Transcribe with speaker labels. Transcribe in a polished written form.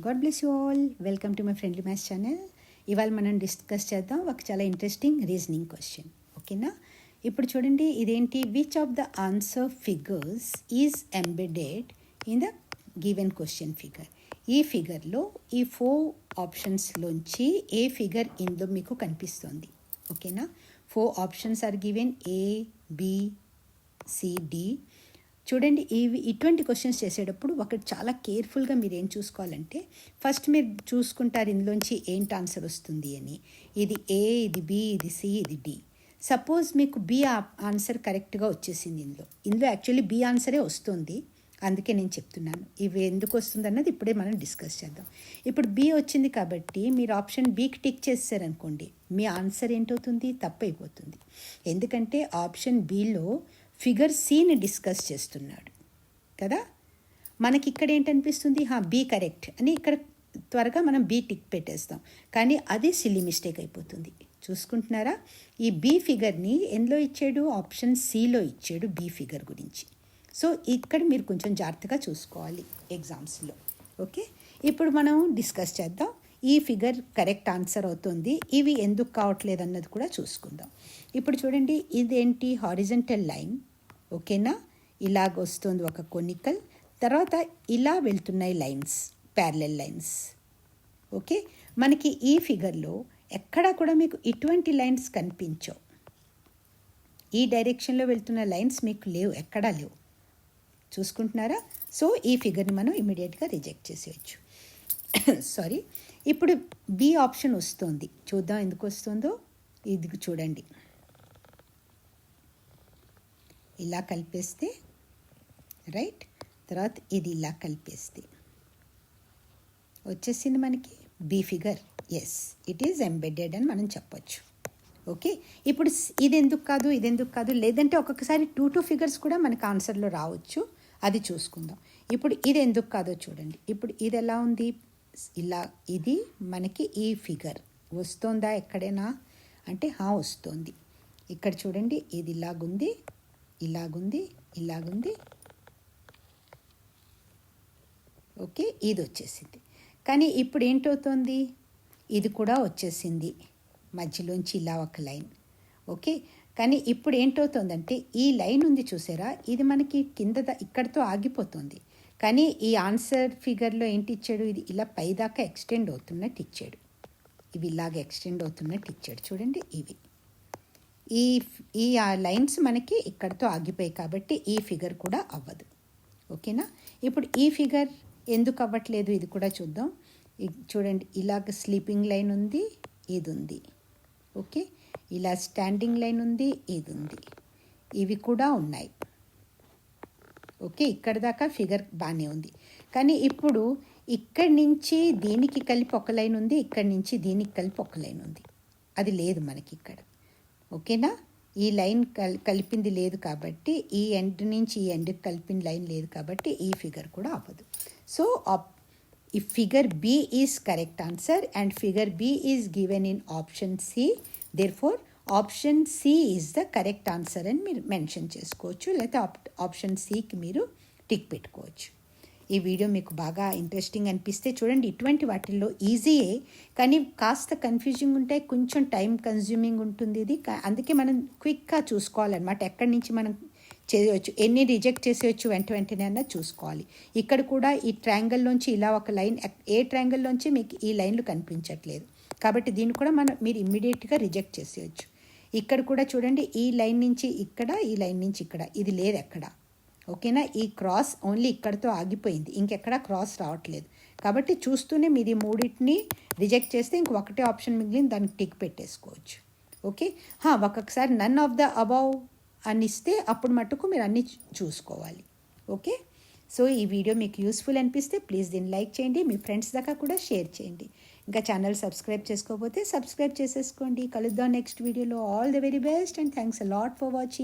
Speaker 1: God bless you all. Welcome to my friendly maths channel. ఇవాళ మనం discuss చేద్దాం ఒక చాలా ఇంట్రెస్టింగ్ రీజనింగ్ క్వశ్చన్. ఓకేనా? ఇప్పుడు చూడండి, ఇదేంటి? Which of the answer figures is embedded in the given question figure. ఈ ఫిగర్లో ఈ 4 ఆప్షన్స్లోంచి ఏ ఫిగర్ ఇందులో మీకు కనిపిస్తుంది? ఓకేనా? 4 options are given, A, B, C, D. చూడండి, ఇటువంటి క్వశ్చన్స్ చేసేటప్పుడు ఒకటి చాలా కేర్ఫుల్గా మీరు ఏం చూసుకోవాలంటే, ఫస్ట్ మీరు చూసుకుంటారు ఇందులోంచి ఏంటి ఆన్సర్ వస్తుంది అని. ఇది ఏ, ఇది బి, ఇది సి, ఇది డి. సపోజ్ మీకు బి ఆన్సర్ కరెక్ట్గా వచ్చేసింది. ఇందులో యాక్చువల్లీ బి ఆన్సరే వస్తుంది, అందుకే నేను చెప్తున్నాను. ఇవి ఎందుకు వస్తుంది అన్నది ఇప్పుడే మనం డిస్కస్ చేద్దాం. ఇప్పుడు బి వచ్చింది కాబట్టి మీరు ఆప్షన్ బికి టిక్ చేస్తారనుకోండి, మీ ఆన్సర్ ఏంటవుతుంది? తప్పు అయిపోతుంది. ఎందుకంటే ఆప్షన్ బిలో ఫిగర్ సిని డిస్కస్ చేస్తున్నాడు కదా. మనకి ఇక్కడ ఏంటనిపిస్తుంది? బి కరెక్ట్ అని ఇక్కడ త్వరగా మనం బి టిక్ పెట్టేస్తాం, కానీ అది సిల్లీ మిస్టేక్ అయిపోతుంది. చూసుకుంటున్నారా? ఈ బి ఫిగర్ని ఎందులో ఇచ్చాడు? ఆప్షన్ సిలో ఇచ్చాడు బి ఫిగర్ గురించి. సో ఇక్కడ మీరు కొంచెం జాగ్రత్తగా చూసుకోవాలి ఎగ్జామ్స్లో. ఓకే, ఇప్పుడు మనం డిస్కస్ చేద్దాం. ఈ ఫిగర్ కరెక్ట్ ఆన్సర్ అవుతుంది, ఇవి ఎందుకు కావట్లేదు అన్నది కూడా చూసుకుందాం. ఇప్పుడు చూడండి, ఇదేంటి? Horizontal line. ఓకేనా? ఇలాగ వస్తుంది ఒక కొనికల్, తర్వాత ఇలా వెళ్తున్నాయి లైన్స్, ప్యారలల్ లైన్స్. ఓకే, మనకి ఈ ఫిగర్లో ఎక్కడా కూడా మీకు ఇటువంటి లైన్స్ కనిపించవు. ఈ డైరెక్షన్లో వెళ్తున్న లైన్స్ మీకు లేవు, ఎక్కడా లేవు. చూసుకుంటున్నారా? సో ఈ ఫిగర్ని మనం ఇమీడియట్గా రిజెక్ట్ చేసేయచ్చు. సారీ. ఇప్పుడు బి ఆప్షన్ వస్తుంది, చూద్దాం ఎందుకు వస్తుందో. ఇది చూడండి, ఇలా కలిపేస్తే రైట్, తర్వాత ఇది ఇలా కలిపేస్తే వచ్చేసింది మనకి B figure. Yes, it is embedded అని మనం చెప్పొచ్చు. ఓకే, ఇప్పుడు ఇది ఎందుకు కాదు, ఇది ఎందుకు కాదు? లేదంటే ఒక్కొక్కసారి 2 ఫిగర్స్ కూడా మనకు ఆన్సర్లో రావచ్చు, అది చూసుకుందాం. ఇప్పుడు ఇది ఎందుకు కాదో చూడండి. ఇప్పుడు ఇది ఎలా ఉంది? ఇలా ఇది మనకి ఈ ఫిగర్ వస్తుందా ఎక్కడైనా అంటే? వస్తుంది. ఇక్కడ చూడండి, ఇది ఇలాగుంది, ఇలాగుంది, ఇలాగుంది. ఓకే, ఇది వచ్చేసింది. కానీ ఇప్పుడు ఏంటవుతుంది? ఇది కూడా వచ్చేసింది, మధ్యలోంచి ఇలా ఒక లైన్. ఓకే, కానీ ఇప్పుడు ఏంటవుతుందంటే ఈ లైన్ ఉంది చూసారా, ఇది మనకి కింద ఇక్కడితో ఆగిపోతుంది. కానీ ఈ ఆన్సర్ ఫిగర్లో ఏంటి ఇచ్చాడు? ఇది ఇలా పైదాకా ఎక్స్టెండ్ అవుతున్నట్టు ఇచ్చాడు, ఇవి ఇలాగ ఎక్స్టెండ్ అవుతున్నట్టు ఇచ్చాడు. చూడండి, ఇవి ఈ లైన్స్ మనకి ఇక్కడితో ఆగిపోయాయి కాబట్టి ఈ ఫిగర్ కూడా అవ్వదు. ఓకేనా? ఇప్పుడు ఈ ఫిగర్ ఎందుకు అవ్వట్లేదు ఇది కూడా చూద్దాం. చూడండి, ఇలాగ స్లీపింగ్ లైన్ ఉంది, ఇది ఉంది. ఓకే, ఇలా స్టాండింగ్ లైన్ ఉంది, ఇది ఉంది, ఇవి కూడా ఉన్నాయి. ఓకే, ఇక్కడ దాకా ఫిగర్ బాగానే ఉంది. కానీ ఇప్పుడు ఇక్కడి నుంచి దీనికి కలిపి ఒక లైన్ ఉంది, ఇక్కడి నుంచి దీనికి కలిపి ఒక లైన్ ఉంది, అది లేదు మనకి ఇక్కడ. ఓకేనా? ఈ లైన్ కలిపింది లేదు కాబట్టి, ఈ ఎండ్ నుంచి ఈ ఎండ్కి కలిపిన లైన్ లేదు కాబట్టి ఈ ఫిగర్ కూడా అవ్వదు. సో ఈ figure B is correct answer and figure B is given in option C. Therefore option C is the correct answer అని మీరు మెన్షన్ చేసుకోవచ్చు, లేకపోతే ఆప్షన్ సికి మీరు టిక్ పెట్టుకోవచ్చు. ఈ వీడియో మీకు బాగా ఇంట్రెస్టింగ్ అనిపిస్తే చూడండి, ఇటువంటి వాటిల్లో ఈజీయే, కానీ కాస్త కన్ఫ్యూజింగ్ ఉంటాయి, కొంచెం టైం కన్జ్యూమింగ్ ఉంటుంది ఇది. అందుకే మనం క్విక్గా చూసుకోవాలన్నమాట, ఎక్కడి నుంచి మనం చేయవచ్చు, ఎన్ని రిజెక్ట్ చేసేయచ్చు వెంటనే అన్నది చూసుకోవాలి. ఇక్కడ కూడా ఈ ట్రయాంగిల్లోంచి ఇలా ఒక లైన్, ఏ ట్రయాంగిల్లోంచి మీకు ఈ లైన్లు కనిపించట్లేదు కాబట్టి దీన్ని కూడా మీరు ఇమ్మీడియట్గా రిజెక్ట్ చేసేయచ్చు. ఇక్కడ కూడా చూడండి, ఈ లైన్ నుంచి ఇక్కడ, ఈ లైన్ నుంచి ఇక్కడ, ఇది లేదు ఎక్కడ. ఓకేనా? ఈ క్రాస్ ఓన్లీ ఇక్కడితో ఆగిపోయింది, ఇంకెక్కడా క్రాస్ రావట్లేదు. కాబట్టి చూస్తూనే మీరు మూడింటిని రిజెక్ట్ చేస్తే ఒకటే ఆప్షన్ మిగిలింది, దానికి టిక్ పెట్టేసుకోవచ్చు. ఓకే, ఒక్కొక్కసారి నన్ ఆఫ్ ద అబౌవ్ అని ఇస్తే అప్పుడు మటుకు మీరు అన్నీ చూసుకోవాలి. ఓకే, సో ఈ వీడియో మీకు యూస్ఫుల్ అనిపిస్తే ప్లీజ్ దీన్ని లైక్ చేయండి, మీ ఫ్రెండ్స్ దాకా కూడా షేర్ చేయండి. ఇంకా ఛానల్ సబ్స్క్రైబ్ చేసుకోకపోతే సబ్స్క్రైబ్ చేసేసుకోండి. కలుద్దాం నెక్స్ట్ వీడియోలో. All the very best and thanks a lot for watching.